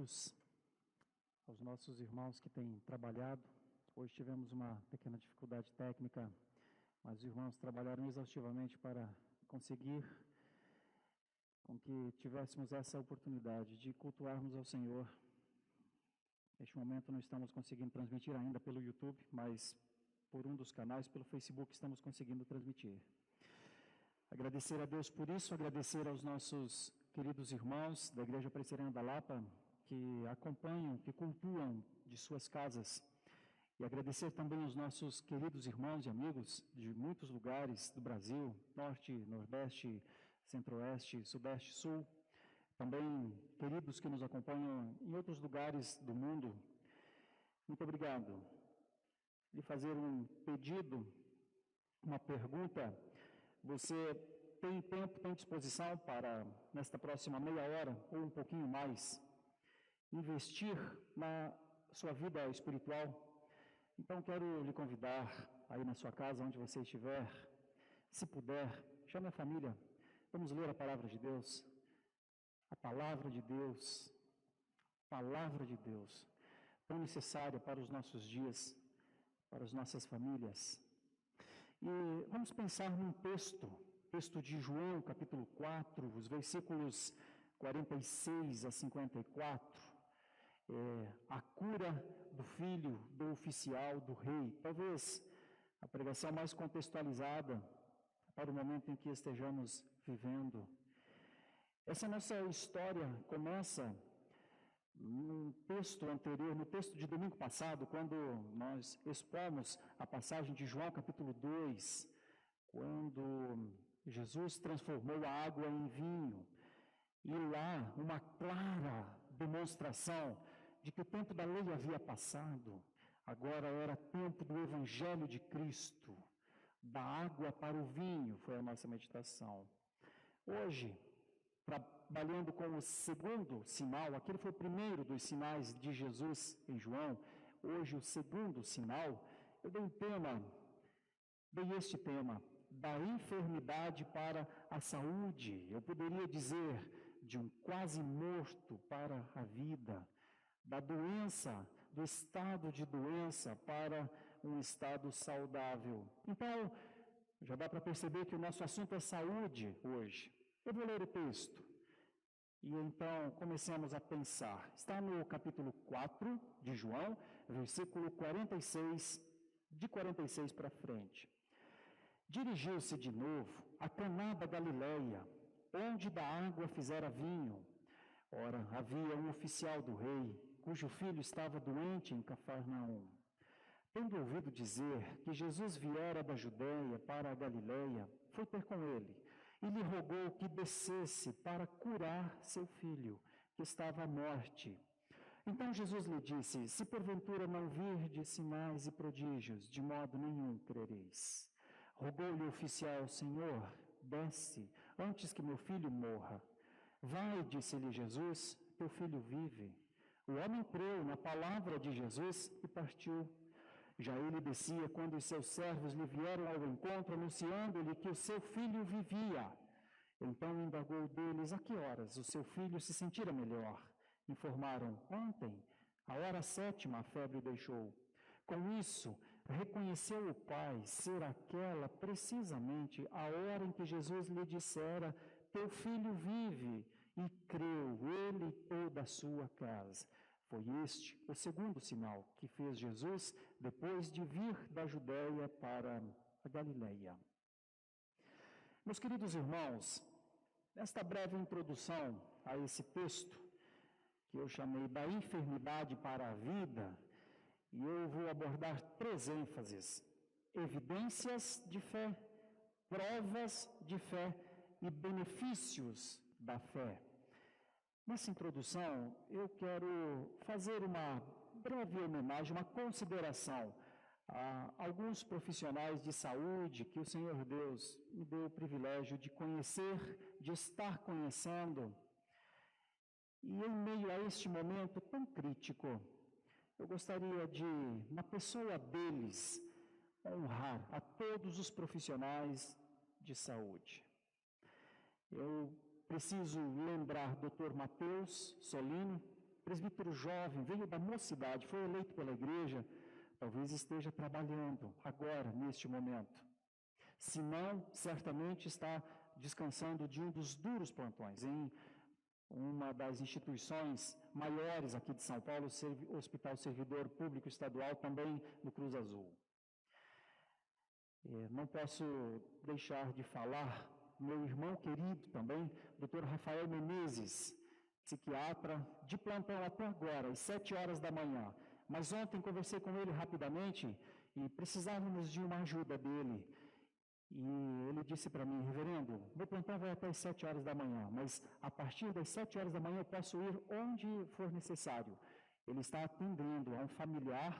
cumprimentos aos nossos irmãos que têm trabalhado. Hoje tivemos uma pequena dificuldade técnica, mas os irmãos trabalharam exaustivamente para conseguir com que tivéssemos essa oportunidade de cultuarmos ao Senhor. Neste momento não estamos conseguindo transmitir ainda pelo YouTube, mas por um dos canais, pelo Facebook, estamos conseguindo transmitir. Agradecer a Deus por isso, agradecer aos nossos queridos irmãos da Igreja Presbiteriana da Lapa, que acompanham, que cultuam de suas casas. E agradecer também aos nossos queridos irmãos e amigos de muitos lugares do Brasil, Norte, Nordeste, Centro-Oeste, Sudeste, Sul. Também queridos que nos acompanham em outros lugares do mundo. Muito obrigado. E fazer um pedido, uma pergunta. Você tem tempo, tem disposição para, nesta próxima meia hora ou um pouquinho mais, investir na sua vida espiritual? Então, quero lhe convidar, aí na sua casa, onde você estiver, se puder, chame a família, vamos ler a palavra de Deus. A palavra de Deus, tão necessária para os nossos dias, para as nossas famílias. E vamos pensar num texto de João, capítulo 4, os versículos 46 a 54, a cura do filho, do oficial, do rei. Talvez a pregação mais contextualizada para o momento em que estejamos vivendo. Essa nossa história começa num texto anterior, no texto de domingo passado, quando nós expomos a passagem de João capítulo 2, quando Jesus transformou a água em vinho, e lá uma clara demonstração de que o tempo da lei havia passado, agora era tempo do Evangelho de Cristo, da água para o vinho, foi a nossa meditação. Hoje, trabalhando com o segundo sinal, aquele foi o primeiro dos sinais de Jesus em João, hoje o segundo sinal, eu dei este tema, da enfermidade para a saúde, eu poderia dizer de um quase morto para a vida, da doença, do estado de doença para um estado saudável. Então, já dá para perceber que o nosso assunto é saúde hoje. Eu vou ler o texto. E então comecemos a pensar. Está no capítulo 4 de João, versículo 46, de 46 para frente. Dirigiu-se de novo a Caná da Galileia, onde da água fizera vinho. Ora, havia um oficial do rei, cujo filho estava doente em Cafarnaum. Tendo ouvido dizer que Jesus viera da Judeia para a Galileia, foi ter com ele e lhe rogou que descesse para curar seu filho, que estava à morte. Então Jesus lhe disse: se porventura não virdes sinais e prodígios, de modo nenhum crereis. Rogou-lhe o oficial: Senhor, desce, antes que meu filho morra. Vai, disse-lhe Jesus, teu filho vive. O homem creu na palavra de Jesus e partiu. Já ele descia quando os seus servos lhe vieram ao encontro, anunciando-lhe que o seu filho vivia. Então indagou deles a que horas o seu filho se sentira melhor. Informaram: ontem, à hora 7, a febre o deixou. Com isso, reconheceu o pai ser aquela precisamente a hora em que Jesus lhe dissera: teu filho vive, e creu ele e toda a sua casa. Foi este o segundo sinal que fez Jesus depois de vir da Judéia para a Galileia. Meus queridos irmãos, nesta breve introdução a esse texto, que eu chamei da enfermidade para a vida, e eu vou abordar 3 ênfases: evidências de fé, provas de fé e benefícios da fé. Nessa introdução, eu quero fazer uma breve homenagem, uma consideração a alguns profissionais de saúde que o Senhor Deus me deu o privilégio de conhecer, de estar conhecendo. E em meio a este momento tão crítico, eu gostaria de, na pessoa deles, honrar a todos os profissionais de saúde. Eu preciso lembrar Dr. Mateus Solino, presbítero jovem, veio da mocidade, foi eleito pela igreja, talvez esteja trabalhando agora, neste momento. Se não, certamente está descansando de um dos duros plantões em uma das instituições maiores aqui de São Paulo, o Hospital Servidor Público Estadual, também no Cruz Azul. Não posso deixar de falar, meu irmão querido também, Dr. Rafael Menezes, psiquiatra, de plantão até agora, às 7 horas da manhã. Mas ontem conversei com ele rapidamente e precisávamos de uma ajuda dele. E ele disse para mim: reverendo, meu plantão vai até às 7 horas da manhã, mas a partir das 7 horas da manhã eu posso ir onde for necessário. Ele está atendendo a um familiar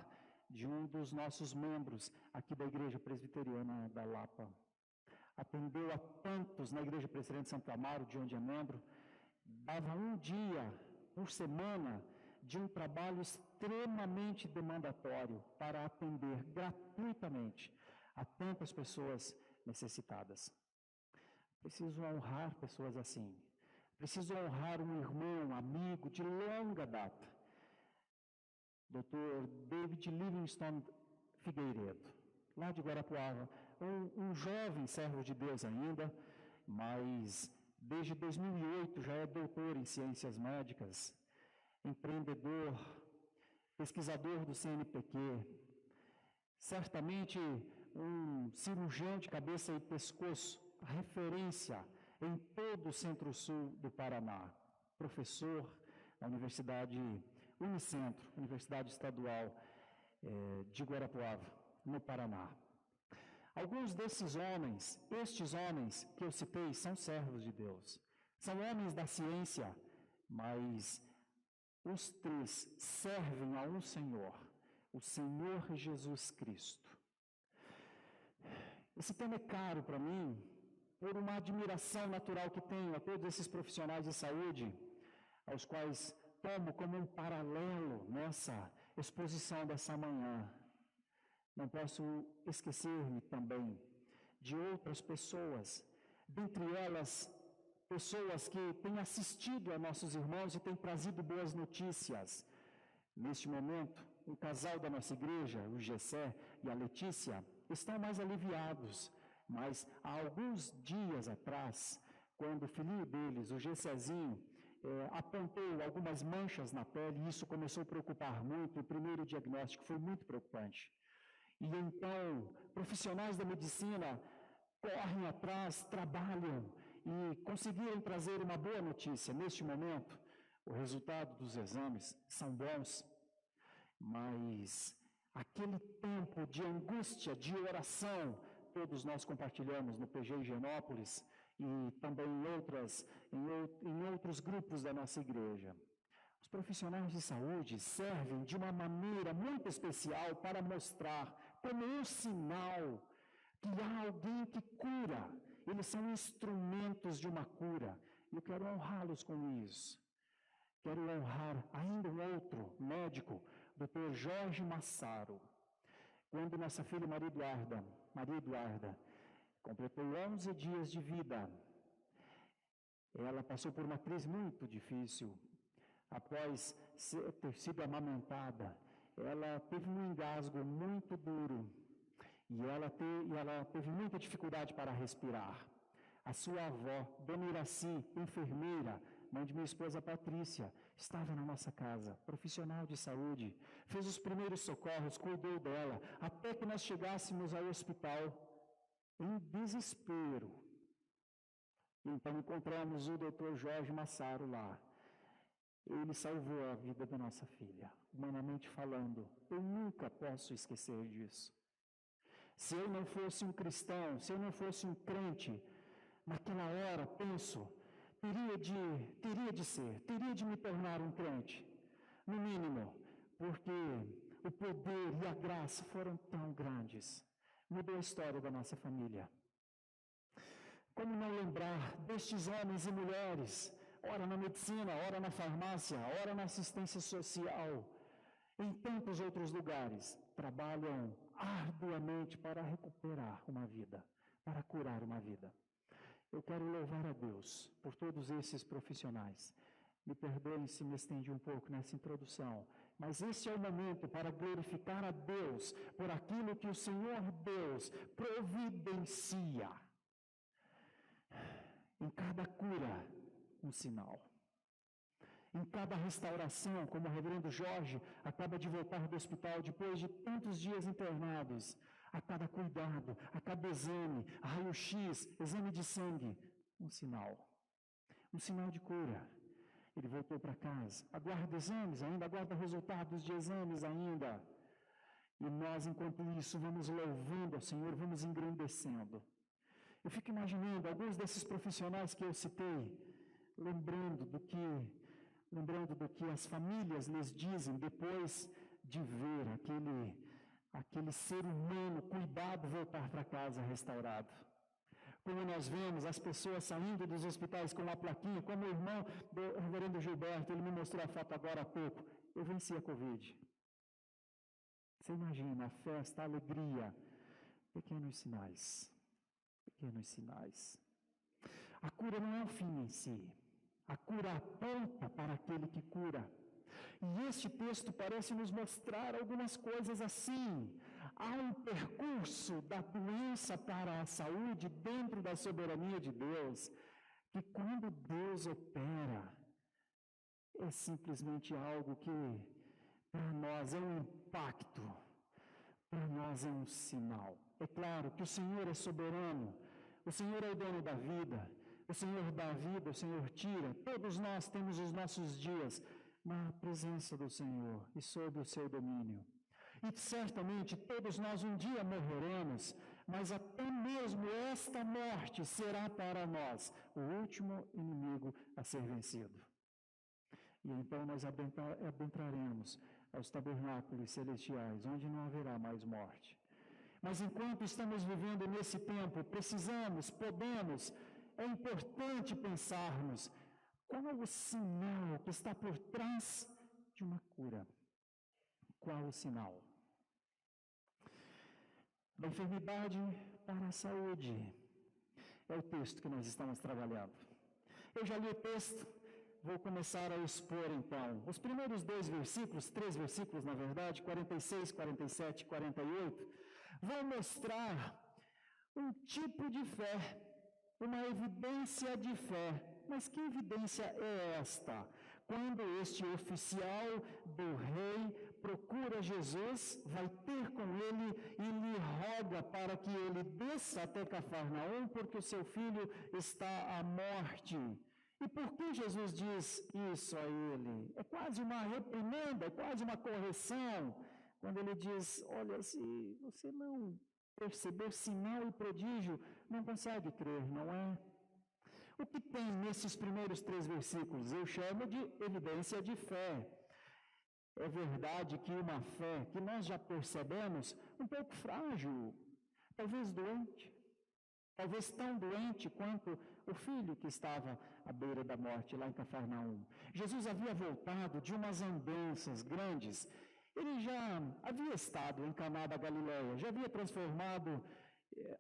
de um dos nossos membros aqui da Igreja Presbiteriana da Lapa. Atendeu a tantos na Igreja Presbiteriana de Santo Amaro, de onde é membro, dava um dia por semana de um trabalho extremamente demandatório para atender gratuitamente a tantas pessoas necessitadas. Preciso honrar pessoas assim. Preciso honrar um irmão, amigo de longa data, Dr. David Livingstone Figueiredo, lá de Guarapuava, um jovem servo de Deus ainda, mas desde 2008 já é doutor em ciências médicas, empreendedor, pesquisador do CNPq, certamente um cirurgião de cabeça e pescoço, referência em todo o centro-sul do Paraná, professor na Universidade Unicentro, Universidade Estadual de Guarapuava, no Paraná. Alguns desses homens, estes homens que eu citei, são servos de Deus, são homens da ciência, mas os três servem a um Senhor, o Senhor Jesus Cristo. Esse tema é caro para mim, por uma admiração natural que tenho a todos esses profissionais de saúde, aos quais tomo como um paralelo nessa exposição dessa manhã. Não posso esquecer-me também de outras pessoas, dentre elas, pessoas que têm assistido a nossos irmãos e têm trazido boas notícias. Neste momento, um casal da nossa igreja, o Gessé e a Letícia, estão mais aliviados, mas há alguns dias atrás, quando o filhinho deles, o Gessézinho, apontou algumas manchas na pele, e isso começou a preocupar muito, o primeiro diagnóstico foi muito preocupante. E então, profissionais da medicina correm atrás, trabalham e conseguiram trazer uma boa notícia. Neste momento, o resultado dos exames são bons, mas aquele tempo de angústia, de oração, todos nós compartilhamos no PG Higienópolis e também em outros grupos da nossa igreja. Os profissionais de saúde servem de uma maneira muito especial para mostrar como um sinal que há alguém que cura. Eles são instrumentos de uma cura. Eu quero honrá-los com isso. Quero honrar ainda um outro médico, Dr. Jorge Massaro. Quando nossa filha Maria Eduarda, completou 11 dias de vida, ela passou por uma crise muito difícil. Após ter sido amamentada, ela teve um engasgo muito duro e ela teve muita dificuldade para respirar. A sua avó, Dona Iraci, enfermeira, mãe de minha esposa Patrícia, estava na nossa casa, profissional de saúde, fez os primeiros socorros, cuidou dela, até que nós chegássemos ao hospital em desespero. Então encontramos o Dr. Jorge Massaro lá. Ele salvou a vida da nossa filha, humanamente falando. Eu nunca posso esquecer disso. Se eu não fosse um cristão, se eu não fosse um crente, naquela hora, penso, teria de me tornar um crente, no mínimo, porque o poder e a graça foram tão grandes. Mudou a história da nossa família. Como não lembrar destes homens e mulheres, ora na medicina, ora na farmácia, ora na assistência social, em tantos outros lugares, trabalham arduamente para recuperar uma vida, para curar uma vida. Eu quero louvar a Deus por todos esses profissionais, Me perdoem se me estendi um pouco nessa introdução, mas esse é o momento para glorificar a Deus por aquilo que o Senhor Deus providencia. Em cada cura, um sinal. Em cada restauração, como o reverendo Jorge acaba de voltar do hospital depois de tantos dias internados, a cada cuidado, a cada exame, raio-x, exame de sangue, um sinal de cura. Ele voltou para casa, aguarda exames ainda, aguarda resultados de exames ainda. E nós, enquanto isso, vamos louvando ao Senhor, vamos engrandecendo. Eu fico imaginando alguns desses profissionais que eu citei, lembrando do que as famílias lhes dizem depois de ver aquele ser humano cuidado voltar para casa restaurado. Como nós vemos as pessoas saindo dos hospitais com uma plaquinha, como o irmão do reverendo Gilberto, ele me mostrou a foto agora há pouco. Eu venci a Covid. Você imagina a festa, a alegria. Pequenos sinais. A cura não é o fim em si. A cura aponta para aquele que cura. E este texto parece nos mostrar algumas coisas assim. Há um percurso da doença para a saúde dentro da soberania de Deus, que quando Deus opera, é simplesmente algo que para nós é um impacto, para nós é um sinal. É claro que o Senhor é soberano, o Senhor é o dono da vida, o Senhor dá a vida, o Senhor tira. Todos nós temos os nossos dias na presença do Senhor e sob o seu domínio. E certamente todos nós um dia morreremos, mas até mesmo esta morte será para nós o último inimigo a ser vencido. E então nós adentraremos aos tabernáculos celestiais, onde não haverá mais morte. Mas enquanto estamos vivendo nesse tempo, é importante pensarmos qual é o sinal que está por trás de uma cura. Qual o sinal? Da enfermidade para a saúde. É o texto que nós estamos trabalhando. Eu já li o texto, vou começar a expor então. Os primeiros 3 versículos na verdade, 46, 47 e 48, vão mostrar um tipo de fé, uma evidência de fé. Mas que evidência é esta? Quando este oficial do rei procura Jesus, vai ter com ele e lhe roga para que ele desça até Cafarnaum, porque o seu filho está à morte. E por que Jesus diz isso a ele? É quase uma reprimenda, é quase uma correção, quando ele diz, olha, se você não perceber sinal e prodígio, não consegue crer, não é? O que tem nesses primeiros 3 versículos? Eu chamo de evidência de fé. É verdade que uma fé que nós já percebemos um pouco frágil, talvez doente, talvez tão doente quanto o filho que estava à beira da morte lá em Cafarnaum. Jesus havia voltado de umas andanças grandes. Ele já havia estado em Caná da Galileia, já havia transformado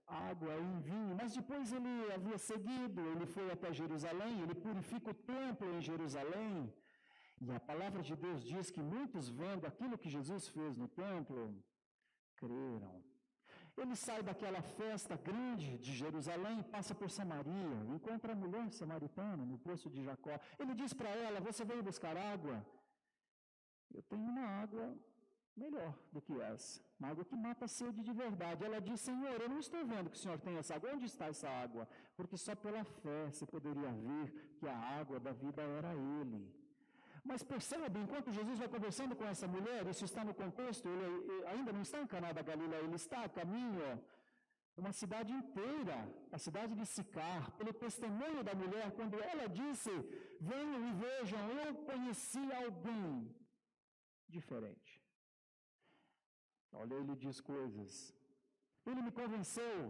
água em vinho, mas depois ele havia seguido, ele foi até Jerusalém, ele purifica o templo em Jerusalém, e a palavra de Deus diz que muitos vendo aquilo que Jesus fez no templo, creram. Ele sai daquela festa grande de Jerusalém, passa por Samaria, encontra a mulher samaritana no poço de Jacó. Ele diz para ela, você veio buscar água? Eu tenho uma água melhor do que essa, uma água que mata a sede de verdade. Ela diz, Senhor, eu não estou vendo que o Senhor tem essa água. Onde está essa água? Porque só pela fé se poderia ver que a água da vida era Ele. Mas percebe, enquanto Jesus vai conversando com essa mulher, isso está no contexto, ele ainda não está em Caná da Galileia, ele está a caminho, uma cidade inteira, a cidade de Sicar, pelo testemunho da mulher, quando ela disse, venham e vejam, eu conheci alguém diferente. Olha, ele diz coisas. Ele me convenceu.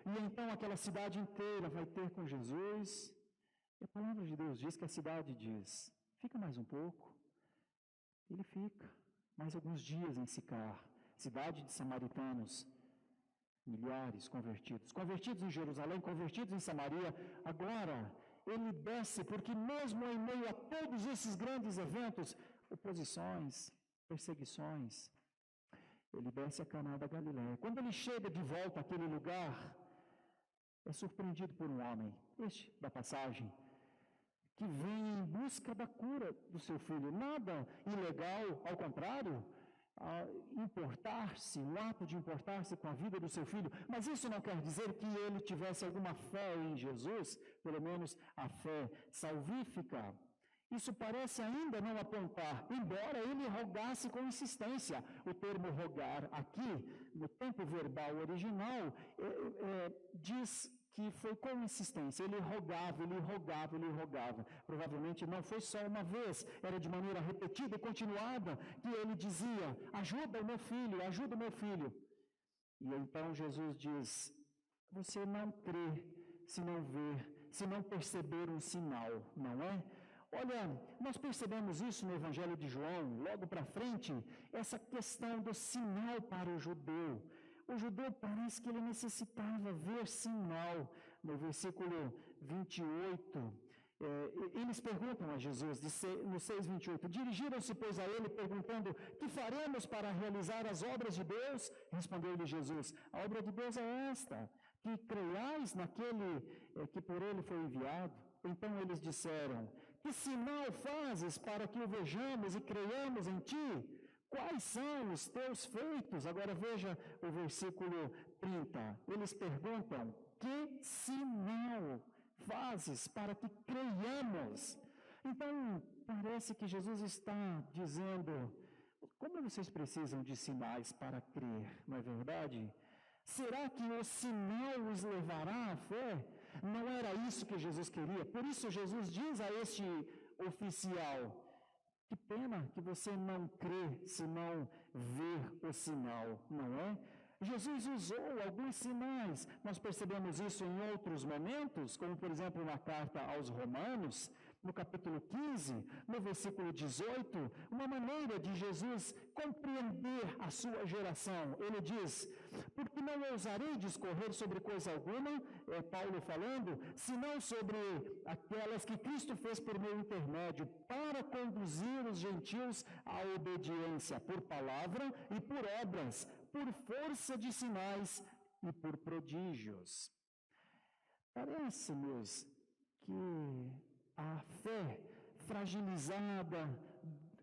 E então aquela cidade inteira vai ter com Jesus. E a palavra de Deus diz que a cidade diz, fica mais um pouco. Ele fica mais alguns dias em Sicar, cidade de samaritanos, milhares convertidos. Convertidos em Jerusalém, convertidos em Samaria. Agora, ele desce, porque mesmo em meio a todos esses grandes eventos, oposições, perseguições, ele desce a Caná da Galileia. Quando ele chega de volta àquele lugar, é surpreendido por um homem, este da passagem, que vem em busca da cura do seu filho. Nada ilegal, ao contrário, importar-se, o ato de importar-se com a vida do seu filho, mas isso não quer dizer que ele tivesse alguma fé em Jesus, pelo menos a fé salvífica. Isso parece ainda não apontar, embora ele rogasse com insistência. O termo rogar aqui, no tempo verbal original, diz que foi com insistência. Ele rogava, ele rogava, ele rogava. Provavelmente não foi só uma vez, era de maneira repetida e continuada que ele dizia: ajuda o meu filho, ajuda o meu filho. E então Jesus diz: você não crê se não ver, se não perceber um sinal, não é? Olha, nós percebemos isso no Evangelho de João, logo para frente, essa questão do sinal para o judeu. O judeu parece que ele necessitava ver sinal. No versículo 28, eles perguntam a Jesus, no 6:28, dirigiram-se, pois, a ele, perguntando: que faremos para realizar as obras de Deus? Respondeu-lhe Jesus: a obra de Deus é esta, que creiais naquele que por ele foi enviado. Então eles disseram: que sinal fazes para que o vejamos e creiamos em ti? Quais são os teus feitos? Agora veja o versículo 30. Eles perguntam: que sinal fazes para que creiamos? Então, parece que Jesus está dizendo: como vocês precisam de sinais para crer, não é verdade? Será que o sinal os levará à fé? Não era isso que Jesus queria. Por isso Jesus diz a este oficial: que pena que você não crê se não ver o sinal, não é? Jesus usou alguns sinais. Nós percebemos isso em outros momentos, como por exemplo na carta aos Romanos, no capítulo 15, no versículo 18, uma maneira de Jesus compreender a sua geração. Ele diz: porque não ousarei discorrer sobre coisa alguma, Paulo falando, senão sobre aquelas que Cristo fez por meu intermédio, para conduzir os gentios à obediência, por palavra e por obras, por força de sinais e por prodígios. Parece-nos que a fé fragilizada,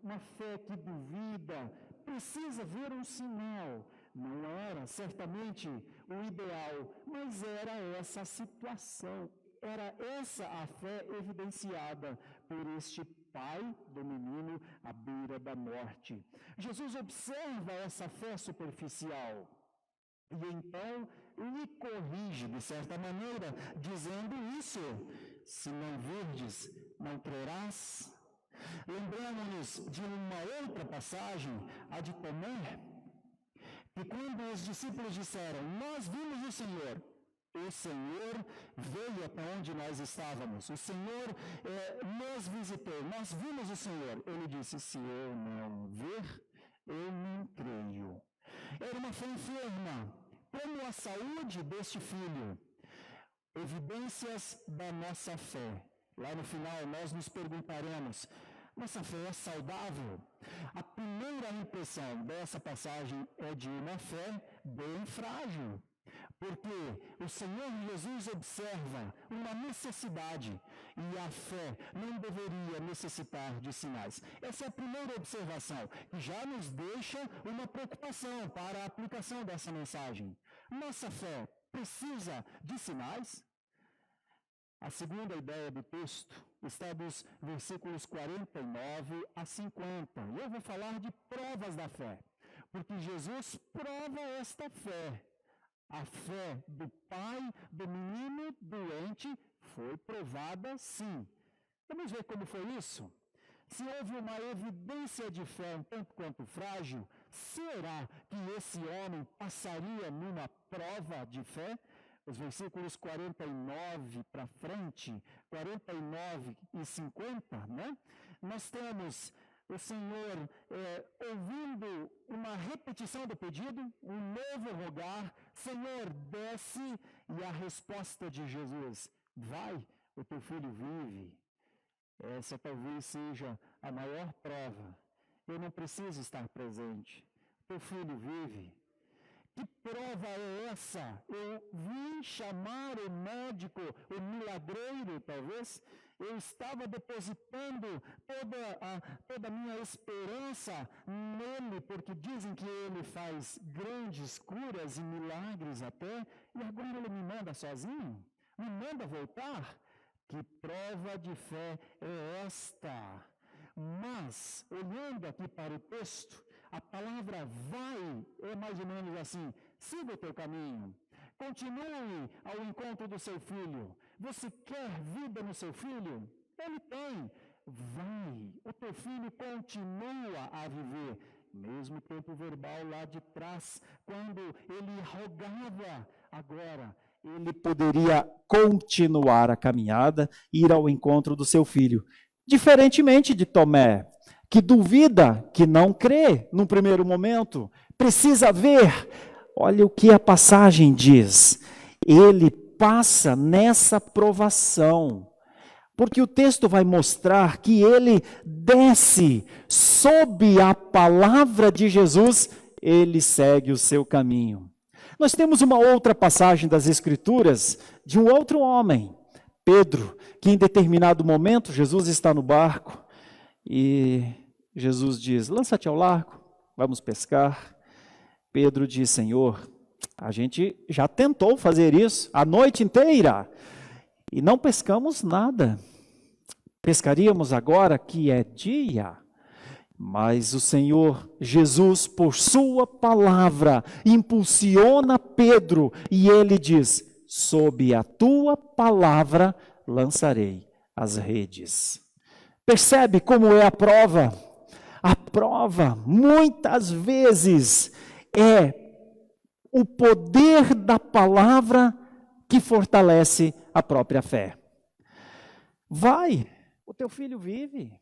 uma fé que duvida, precisa ver um sinal. Não era certamente o ideal, mas era essa a situação. Era essa a fé evidenciada por este pai do menino à beira da morte. Jesus observa essa fé superficial e então lhe corrige, de certa maneira, dizendo isso: se não virdes, não crerás. Lembramos-nos de uma outra passagem, a de Tomé, que quando os discípulos disseram: nós vimos o Senhor veio até onde nós estávamos, o Senhor nos visitou, nós vimos o Senhor. Ele disse: se eu não ver, eu não creio. Era uma fé enferma, como a saúde deste filho. Evidências da nossa fé. Lá no final nós nos perguntaremos: nossa fé é saudável? A primeira impressão dessa passagem é de uma fé bem frágil, porque o Senhor Jesus observa uma necessidade e a fé não deveria necessitar de sinais. Essa é a primeira observação, que já nos deixa uma preocupação para a aplicação dessa mensagem. Nossa fé precisa de sinais? A segunda ideia do texto está dos versículos 49 a 50. E eu vou falar de provas da fé, porque Jesus prova esta fé. A fé do pai do menino doente foi provada sim. Vamos ver como foi isso? Se houve uma evidência de fé um tanto quanto frágil, será que esse homem passaria numa prova de fé? Os versículos 49 para frente, 49 e 50, né? Nós temos o Senhor ouvindo uma repetição do pedido, um novo rogar: Senhor, desce, e a resposta de Jesus: vai, o teu filho vive. Essa talvez seja a maior prova. Eu não preciso estar presente. Teu filho vive. Que prova é essa? Eu vim chamar o médico, o milagreiro, talvez. Eu estava depositando toda a minha esperança nele, porque dizem que ele faz grandes curas e milagres até, e agora ele me manda sozinho? Me manda voltar? Que prova de fé é esta? Mas, olhando aqui para o texto, a palavra vai é mais ou menos assim: siga o teu caminho, continue ao encontro do seu filho. Você quer vida no seu filho? Ele tem. Vai, o teu filho continua a viver. Mesmo tempo verbal lá de trás, quando ele rogava, agora ele poderia continuar a caminhada, ir ao encontro do seu filho. Diferentemente de Tomé, que duvida, que não crê num primeiro momento, precisa ver. Olha o que a passagem diz. Ele passa nessa provação, porque o texto vai mostrar que ele desce sob a palavra de Jesus, ele segue o seu caminho. Nós temos uma outra passagem das Escrituras de um outro homem, Pedro, que em determinado momento Jesus está no barco e Jesus diz: lança-te ao largo, vamos pescar. Pedro diz: Senhor, a gente já tentou fazer isso a noite inteira e não pescamos nada. Pescaríamos agora que é dia. Mas o Senhor Jesus, por sua palavra, impulsiona Pedro e ele diz: sob a tua palavra lançarei as redes. Percebe como é a prova? A prova, muitas vezes, é o poder da palavra que fortalece a própria fé. Vai, o teu filho vive.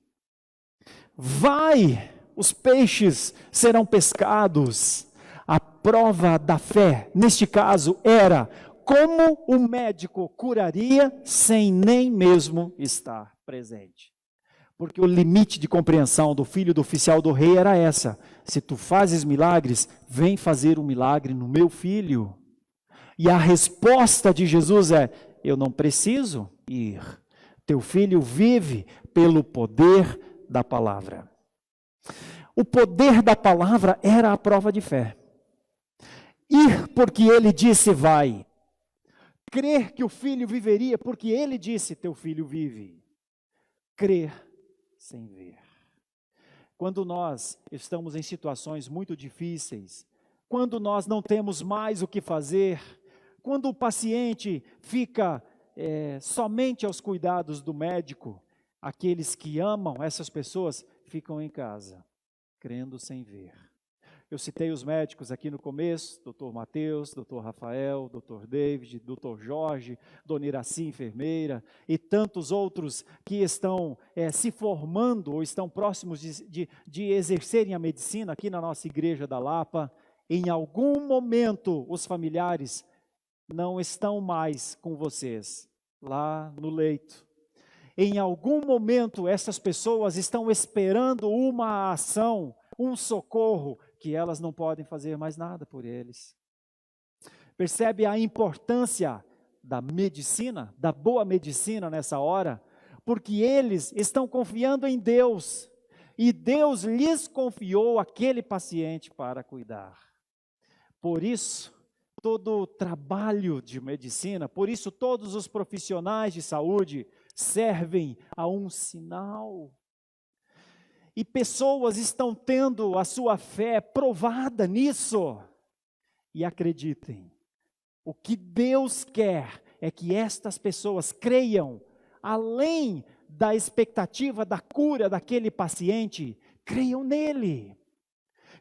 Vai, os peixes serão pescados. A prova da fé, neste caso, era como o médico curaria sem nem mesmo estar presente. Porque o limite de compreensão do filho do oficial do rei era essa: se tu fazes milagres, vem fazer um milagre no meu filho. E a resposta de Jesus é: eu não preciso ir. Teu filho vive pelo poder da palavra. O poder da palavra era a prova de fé. Ir porque ele disse vai. Crer que o filho viveria porque ele disse teu filho vive. Crer sem ver. Quando nós estamos em situações muito difíceis, quando nós não temos mais o que fazer, quando o paciente fica somente aos cuidados do médico, aqueles que amam essas pessoas ficam em casa, crendo sem ver. Eu citei os médicos aqui no começo, Dr. Mateus, Dr. Rafael, Dr. David, Dr. Jorge, Dona Iraci, enfermeira, e tantos outros que estão se formando ou estão próximos de exercerem a medicina aqui na nossa igreja da Lapa. Em algum momento, os familiares não estão mais com vocês, lá no leito. Em algum momento, essas pessoas estão esperando uma ação, um socorro, que elas não podem fazer mais nada por eles. Percebe a importância da medicina, da boa medicina nessa hora? Porque eles estão confiando em Deus, e Deus lhes confiou aquele paciente para cuidar. Por isso, todo o trabalho de medicina, por isso todos os profissionais de saúde servem a um sinal. E pessoas estão tendo a sua fé provada nisso. E acreditem, o que Deus quer é que estas pessoas creiam, além da expectativa da cura daquele paciente, creiam nele,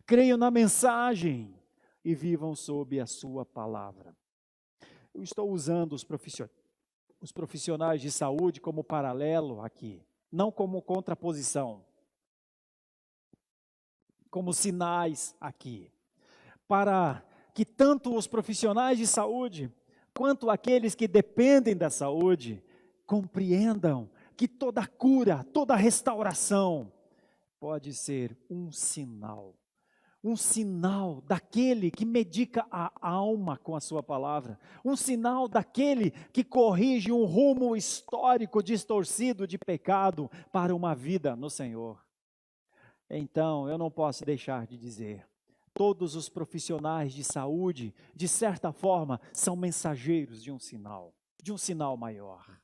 creiam na mensagem e vivam sob a sua palavra. Eu estou usando os profissionais de saúde como paralelo aqui, não como contraposição, como sinais aqui, para que tanto os profissionais de saúde, quanto aqueles que dependem da saúde, compreendam que toda cura, toda restauração pode ser um sinal daquele que medica a alma com a sua palavra, um sinal daquele que corrige um rumo histórico distorcido de pecado para uma vida no Senhor. Então, eu não posso deixar de dizer, todos os profissionais de saúde, de certa forma, são mensageiros de um sinal maior.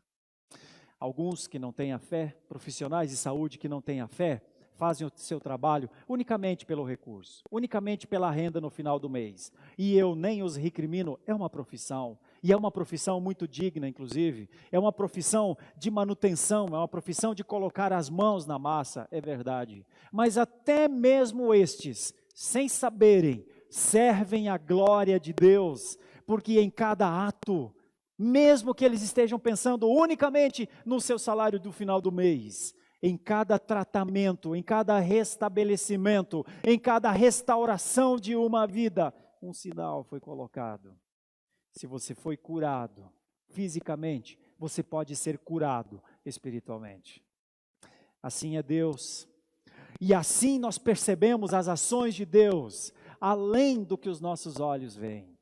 Alguns que não têm a fé, profissionais de saúde que não têm a fé, fazem o seu trabalho unicamente pelo recurso, unicamente pela renda no final do mês. E eu nem os recrimino, é uma profissão, e é uma profissão muito digna, inclusive. É uma profissão de manutenção, é uma profissão de colocar as mãos na massa, é verdade. Mas até mesmo estes, sem saberem, servem à glória de Deus, porque em cada ato, mesmo que eles estejam pensando unicamente no seu salário do final do mês, em cada tratamento, em cada restabelecimento, em cada restauração de uma vida, um sinal foi colocado. Se você foi curado fisicamente, você pode ser curado espiritualmente. Assim é Deus. E assim nós percebemos as ações de Deus, além do que os nossos olhos veem.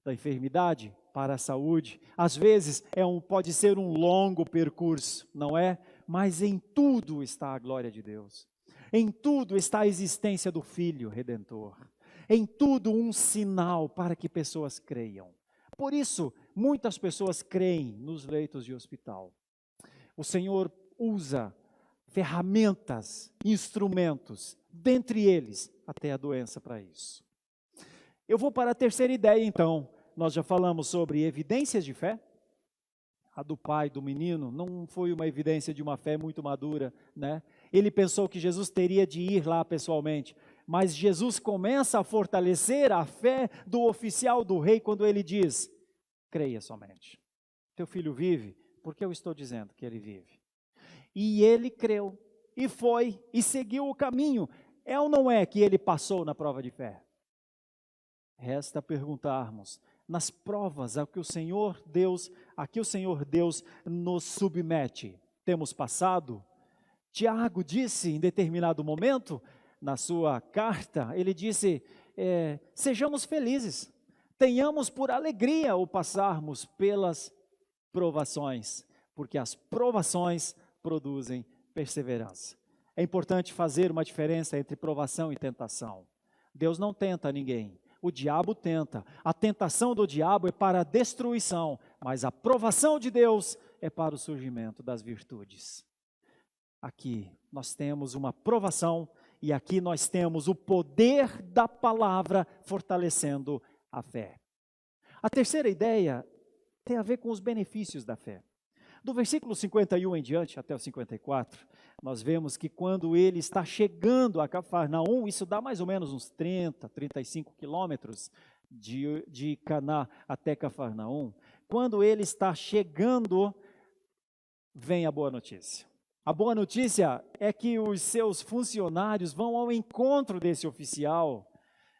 Da enfermidade para a saúde, às vezes pode ser um longo percurso, não é? Mas em tudo está a glória de Deus. Em tudo está a existência do Filho Redentor. Em tudo um sinal para que pessoas creiam. Por isso, muitas pessoas creem nos leitos de hospital. O Senhor usa ferramentas, instrumentos, dentre eles até a doença para isso. Eu vou para a terceira ideia então. Nós já falamos sobre evidências de fé. A do pai do menino não foi uma evidência de uma fé muito madura, né? Ele pensou que Jesus teria de ir lá pessoalmente, mas Jesus começa a fortalecer a fé do oficial do rei quando ele diz, creia somente. Teu filho vive, porque eu estou dizendo que ele vive. E ele creu, e foi, e seguiu o caminho. É ou não é que ele passou na prova de fé? Resta perguntarmos, nas provas a que o Senhor Deus nos submete, temos passado? Tiago disse em determinado momento, na sua carta, ele disse, sejamos felizes, tenhamos por alegria o passarmos pelas provações, porque as provações produzem perseverança. É importante fazer uma diferença entre provação e tentação. Deus não tenta ninguém. O diabo tenta. A tentação do diabo é para a destruição, mas a provação de Deus é para o surgimento das virtudes. Aqui nós temos uma provação e aqui nós temos o poder da palavra fortalecendo a fé. A terceira ideia tem a ver com os benefícios da fé. Do versículo 51 em diante, até o 54, nós vemos que quando ele está chegando a Cafarnaum, isso dá mais ou menos uns 30, 35 quilômetros de Caná até Cafarnaum. Quando ele está chegando, vem a boa notícia. A boa notícia é que os seus funcionários vão ao encontro desse oficial,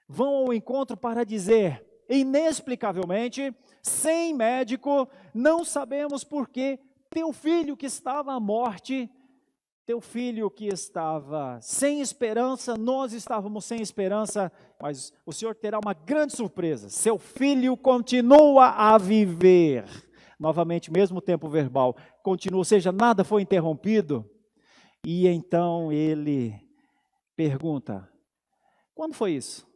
vão ao encontro para dizer, inexplicavelmente, sem médico, não sabemos por quê, teu filho que estava à morte, teu filho que estava sem esperança, nós estávamos sem esperança, mas o Senhor terá uma grande surpresa, seu filho continua a viver. Novamente, mesmo tempo verbal, continua, ou seja, nada foi interrompido. E então ele pergunta, quando foi isso?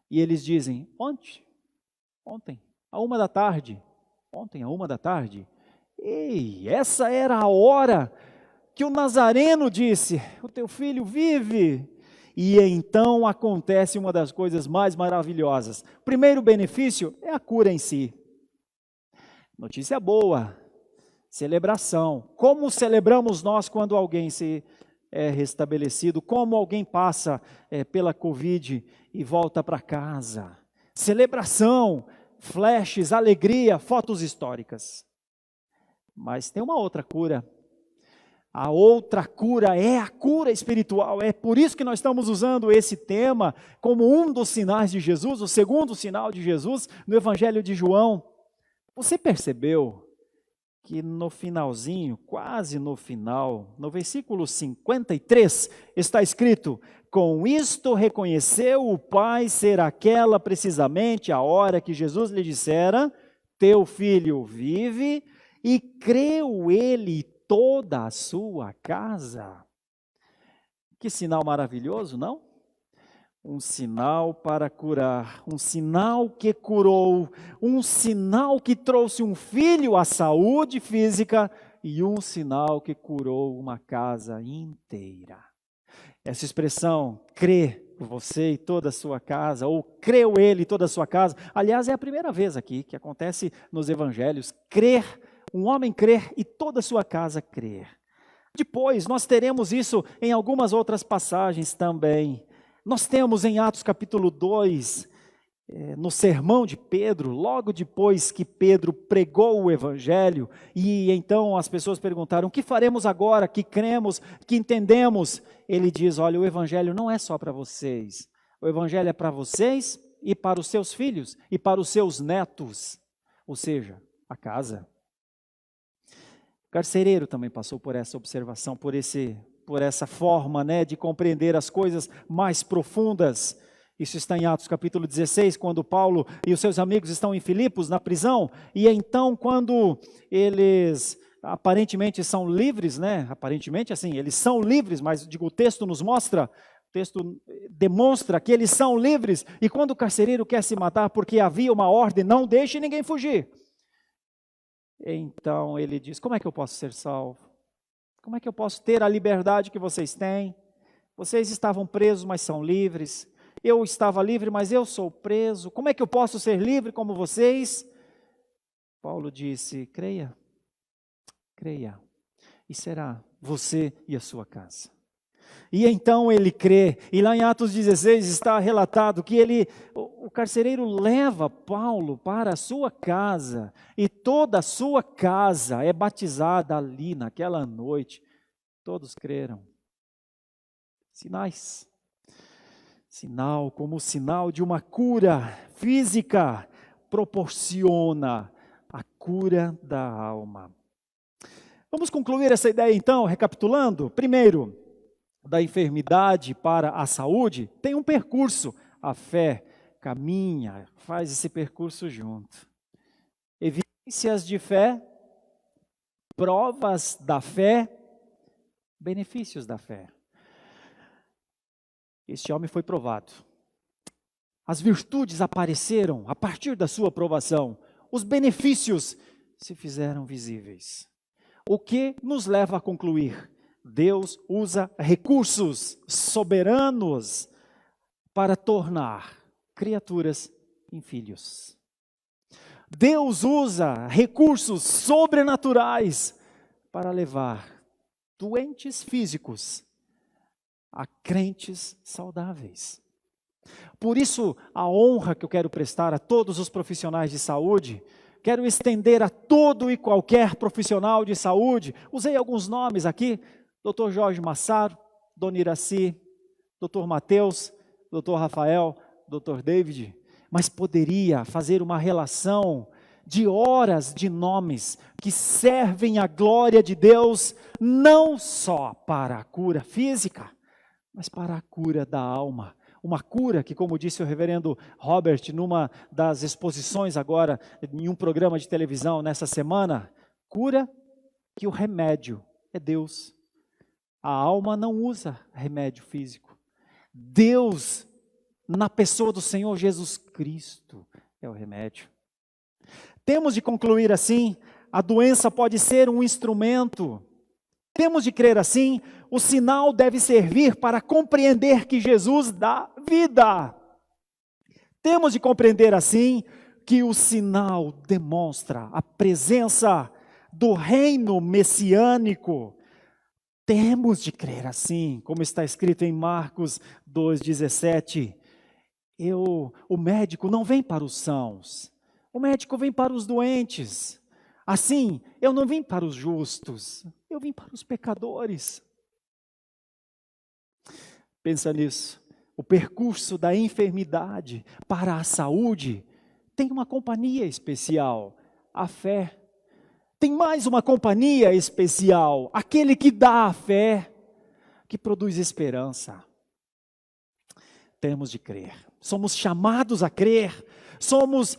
E eles dizem, ontem, à 1h, ontem à 1h. Ei, essa era a hora que o Nazareno disse, o teu filho vive. E então acontece uma das coisas mais maravilhosas. O primeiro benefício é a cura em si. Notícia boa, celebração. Como celebramos nós quando alguém se é restabelecido? Como alguém passa pela Covid e volta para casa? Celebração, flashes, alegria, fotos históricas. Mas tem uma outra cura. A outra cura é a cura espiritual. É por isso que nós estamos usando esse tema como um dos sinais de Jesus, o segundo sinal de Jesus no Evangelho de João. Você percebeu que no finalzinho, quase no final, no versículo 53, está escrito: com isto reconheceu o pai ser aquela precisamente a hora que Jesus lhe dissera: teu filho vive, e creu ele e toda a sua casa. Que sinal maravilhoso, não? Um sinal para curar, um sinal que curou, um sinal que trouxe um filho à saúde física e um sinal que curou uma casa inteira. Essa expressão, crê você e toda a sua casa, ou creu ele e toda a sua casa, aliás, é a primeira vez aqui que acontece nos evangelhos, crer, um homem crer e toda a sua casa crer. Depois, nós teremos isso em algumas outras passagens também. Nós temos em Atos capítulo 2, no sermão de Pedro, logo depois que Pedro pregou o evangelho, e então as pessoas perguntaram: o que faremos agora que cremos, que entendemos? Ele diz: olha, o evangelho não é só para vocês, o evangelho é para vocês e para os seus filhos e para os seus netos, ou seja, a casa. O carcereiro também passou por essa observação, por essa forma, de compreender as coisas mais profundas. Isso está em Atos capítulo 16, quando Paulo e os seus amigos estão em Filipos, na prisão, e então quando eles aparentemente são livres, aparentemente assim, eles são livres, mas o texto nos mostra, o texto demonstra que eles são livres, e quando o carcereiro quer se matar porque havia uma ordem: não deixe ninguém fugir. Então ele diz: como é que eu posso ser salvo? Como é que eu posso ter a liberdade que vocês têm? Vocês estavam presos, mas são livres. Eu estava livre, mas eu sou preso. Como é que eu posso ser livre como vocês? Paulo disse: creia, e será você e a sua casa. E então ele crê, e lá em Atos 16 está relatado que o carcereiro leva Paulo para a sua casa, e toda a sua casa é batizada ali naquela noite. Todos creram. Sinais. Sinal, como o sinal de uma cura física, proporciona a cura da alma. Vamos concluir essa ideia então, recapitulando. Primeiro, da enfermidade para a saúde, tem um percurso. A fé caminha, faz esse percurso junto. Evidências de fé, provas da fé, benefícios da fé. Este homem foi provado. As virtudes apareceram a partir da sua provação. Os benefícios se fizeram visíveis. O que nos leva a concluir: Deus usa recursos soberanos para tornar criaturas em filhos. Deus usa recursos sobrenaturais para levar doentes físicos a crentes saudáveis. Por isso, a honra que eu quero prestar a todos os profissionais de saúde, quero estender a todo e qualquer profissional de saúde. Usei alguns nomes aqui: Dr. Jorge Massaro, Dona Iraci, Dr. Mateus, Dr. Rafael, Dr. David, mas poderia fazer uma relação de horas de nomes que servem à glória de Deus, não só para a cura física, mas para a cura da alma. Uma cura que, como disse o reverendo Robert, numa das exposições agora, em um programa de televisão nessa semana, cura que o remédio é Deus. A alma não usa remédio físico. Deus, na pessoa do Senhor Jesus Cristo, é o remédio. Temos de concluir assim: a doença pode ser um instrumento. Temos de crer assim: o sinal deve servir para compreender que Jesus dá vida. Temos de compreender assim que o sinal demonstra a presença do reino messiânico. Temos de crer assim, como está escrito em Marcos 2,17. O médico não vem para os sãos, o médico vem para os doentes. Assim, eu não vim para os justos, eu vim para os pecadores. Pensa nisso. O percurso da enfermidade para a saúde tem uma companhia especial: a fé. Tem mais uma companhia especial, aquele que dá a fé, que produz esperança. Temos de crer, somos chamados a crer, somos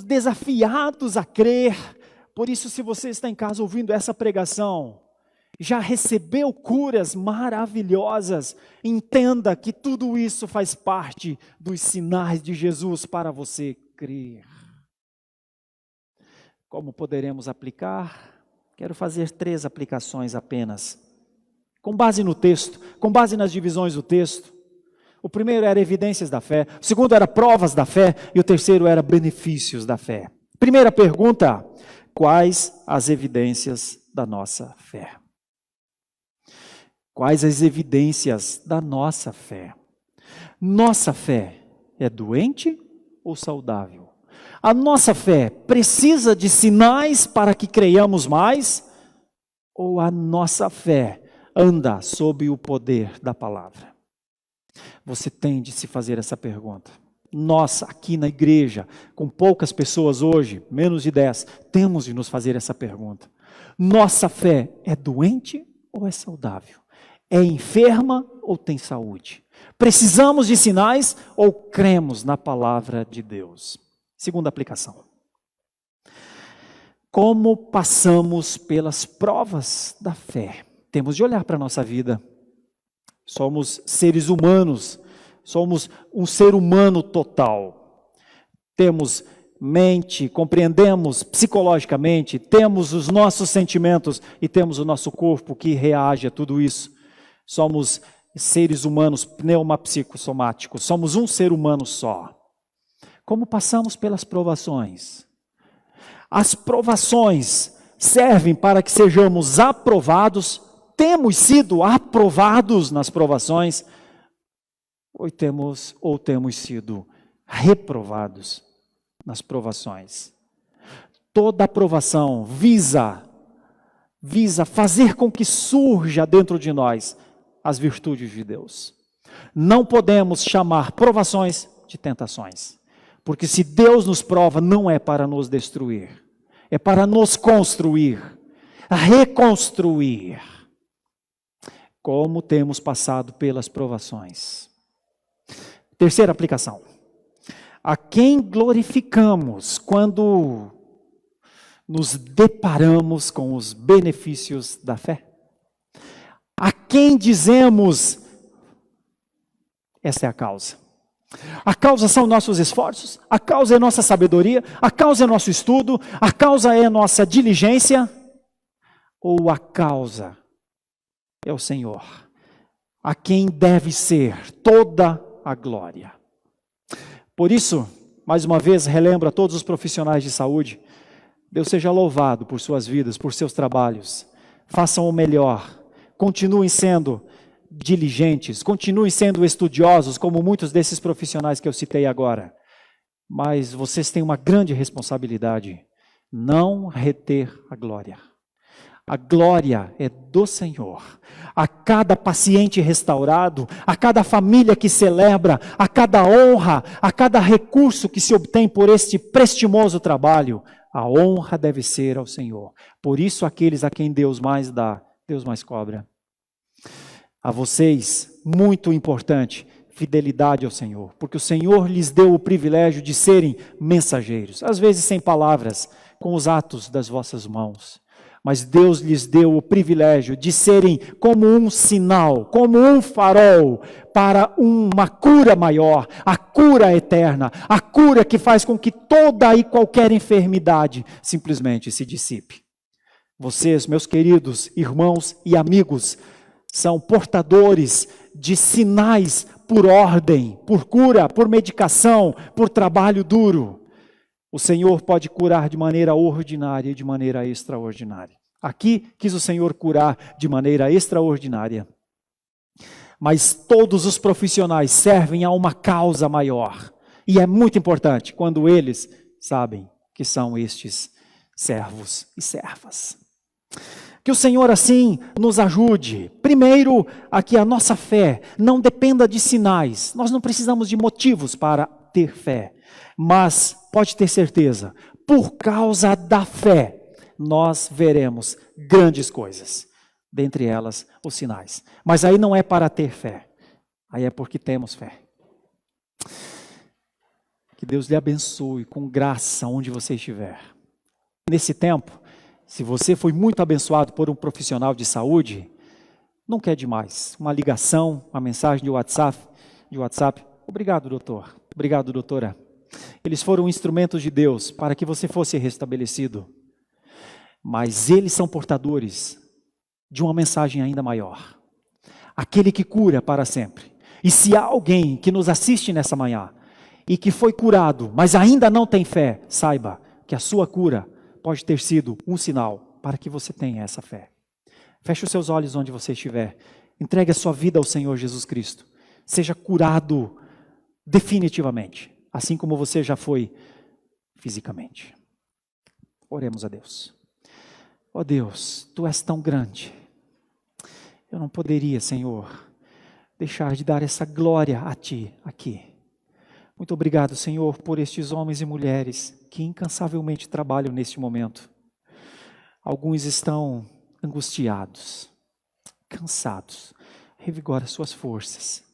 desafiados a crer. Por isso, se você está em casa ouvindo essa pregação, já recebeu curas maravilhosas, entenda que tudo isso faz parte dos sinais de Jesus para você crer. Como poderemos aplicar? Quero fazer 3 aplicações apenas, com base no texto, com base nas divisões do texto. O primeiro era evidências da fé, o segundo era provas da fé, e o terceiro era benefícios da fé. Primeira pergunta: quais as evidências da nossa fé? Quais as evidências da nossa fé? Nossa fé é doente ou saudável? A nossa fé precisa de sinais para que creiamos mais? Ou a nossa fé anda sob o poder da palavra? Você tem de se fazer essa pergunta. Nós, aqui na igreja, com poucas pessoas hoje, menos de 10, temos de nos fazer essa pergunta. Nossa fé é doente ou é saudável? É enferma ou tem saúde? Precisamos de sinais ou cremos na palavra de Deus? Segunda aplicação. Como passamos pelas provas da fé? Temos de olhar para a nossa vida. Somos seres humanos, somos um ser humano total. Temos mente, compreendemos psicologicamente, temos os nossos sentimentos e temos o nosso corpo que reage a tudo isso. Somos seres humanos pneumapsicossomáticos, somos um ser humano só. Como passamos pelas provações? As provações servem para que sejamos aprovados. Temos sido aprovados nas provações, ou temos sido reprovados nas provações. Toda aprovação visa fazer com que surja dentro de nós as virtudes de Deus. Não podemos chamar provações de tentações, porque se Deus nos prova, não é para nos destruir, é para nos construir, reconstruir. Como temos passado pelas provações. Terceira aplicação. A quem glorificamos quando nos deparamos com os benefícios da fé? A quem dizemos, essa é a causa. A causa são nossos esforços, a causa é nossa sabedoria, a causa é nosso estudo, a causa é nossa diligência, ou a causa é o Senhor, a quem deve ser toda a glória. Por isso, mais uma vez, relembro a todos os profissionais de saúde, Deus seja louvado por suas vidas, por seus trabalhos. Façam o melhor, continuem sendo diligentes, continuem sendo estudiosos, como muitos desses profissionais que eu citei agora. Mas vocês têm uma grande responsabilidade, não reter a glória. A glória é do Senhor. A cada paciente restaurado, a cada família que celebra, a cada honra, a cada recurso que se obtém por este prestimoso trabalho, a honra deve ser ao Senhor. Por isso, aqueles a quem Deus mais dá, Deus mais cobra. A vocês, muito importante, fidelidade ao Senhor, porque o Senhor lhes deu o privilégio de serem mensageiros, às vezes sem palavras, com os atos das vossas mãos. Mas Deus lhes deu o privilégio de serem como um sinal, como um farol para uma cura maior, a cura eterna, a cura que faz com que toda e qualquer enfermidade simplesmente se dissipe. Vocês, meus queridos irmãos e amigos, são portadores de sinais por ordem, por cura, por medicação, por trabalho duro. O Senhor pode curar de maneira ordinária e de maneira extraordinária. Aqui quis o Senhor curar de maneira extraordinária. Mas todos os profissionais servem a uma causa maior. E é muito importante quando eles sabem que são estes servos e servas. Que o Senhor assim nos ajude. Primeiro, a que a nossa fé não dependa de sinais. Nós não precisamos de motivos para ter fé. Mas pode ter certeza, por causa da fé, nós veremos grandes coisas, dentre elas os sinais. Mas aí não é para ter fé, aí é porque temos fé. Que Deus lhe abençoe com graça onde você estiver. Nesse tempo, se você foi muito abençoado por um profissional de saúde, nunca é demais. Uma ligação, uma mensagem de WhatsApp. Obrigado, doutor. Obrigado, doutora. Eles foram instrumentos de Deus para que você fosse restabelecido. Mas eles são portadores de uma mensagem ainda maior. Aquele que cura para sempre. E se há alguém que nos assiste nessa manhã e que foi curado, mas ainda não tem fé, saiba que a sua cura pode ter sido um sinal para que você tenha essa fé. Feche os seus olhos onde você estiver. Entregue a sua vida ao Senhor Jesus Cristo. Seja curado definitivamente, assim como você já foi fisicamente. Oremos a Deus. Ó Deus, Tu és tão grande. Eu não poderia, Senhor, deixar de dar essa glória a Ti aqui. Muito obrigado, Senhor, por estes homens e mulheres que incansavelmente trabalham neste momento. Alguns estão angustiados, cansados. Revigora suas forças.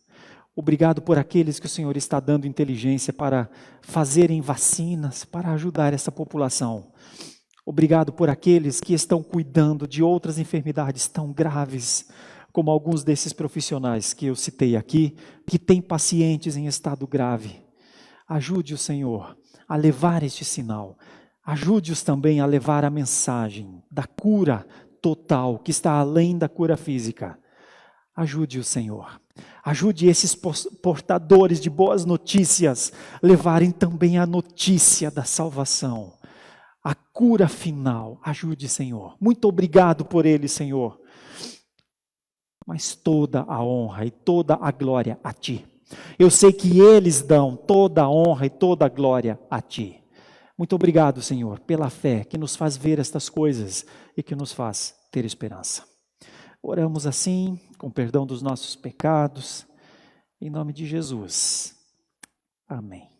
Obrigado por aqueles que o Senhor está dando inteligência para fazerem vacinas, para ajudar essa população. Obrigado por aqueles que estão cuidando de outras enfermidades tão graves, como alguns desses profissionais que eu citei aqui, que têm pacientes em estado grave. Ajude o Senhor a levar este sinal. Ajude-os também a levar a mensagem da cura total, que está além da cura física. Ajude o Senhor. Ajude esses portadores de boas notícias levarem também a notícia da salvação, a cura final. Ajude, Senhor. Muito obrigado por eles, Senhor. Mas toda a honra e toda a glória a Ti. Eu sei que eles dão toda a honra e toda a glória a Ti. Muito obrigado, Senhor, pela fé que nos faz ver estas coisas e que nos faz ter esperança. Oramos assim, com perdão dos nossos pecados, em nome de Jesus. Amém.